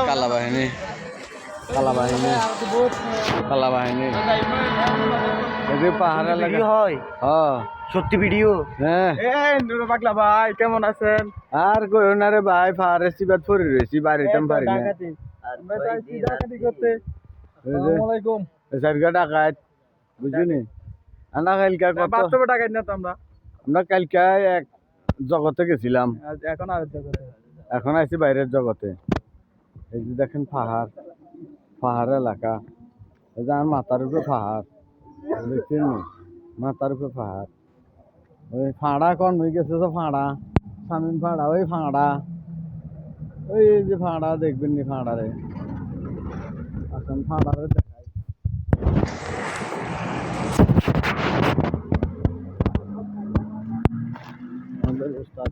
কালা বাহিনী কালা বাহিনী কালা বাহিনী এই পাহাড়ে লাগে হয় সত্যি ভিডিও। হ্যাঁ পাগলা ভাই কেমন আছেন? আর কইও না রে ভাই পাহাড়ে সিবাত পড়ে রয়েছি বাড়িতে পারি না করতে। আসসালামাইকুম। সারগা ডাকাত বুঝিনি আমরা কালকে কত বাস্তবে টাকাই না তো আমরা আমরা কালকে এক জগতে গেছিলাম এখন আর জগতে। এখন আছি বাইরের জগতে। এই যে দেখেন পাহাড় পাহাড় এলাকা এই যে আমার মাথার উপরে পাহাড় দেখছেন নি মাথার উপরে পাহাড় ওই ফাঁড়া কন হয়ে গেছে তো ফাঁড়া সামিন ফাঁড়া ওই ফাঁড়া ওই যে ফাঁড়া দেখবেন নি ফাঁড়ারে এখন ফাঁড়ারে দেখাই আমাদের উস্তাদ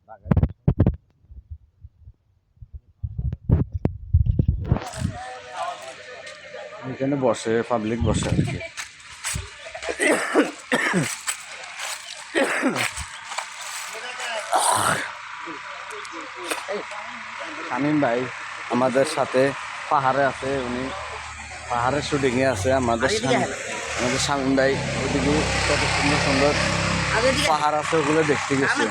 সাহেব এখানে বসে পাবলিক বসে আর কি শামীম ভাই আমাদের সাথে পাহাড়ে আছে উনি পাহাড়ের শুটিংয়ে আছে আমাদের শামীম ভাই ওইদিকে কত সুন্দর সুন্দর পাহাড় আছে ওগুলো দেখতে গেছে।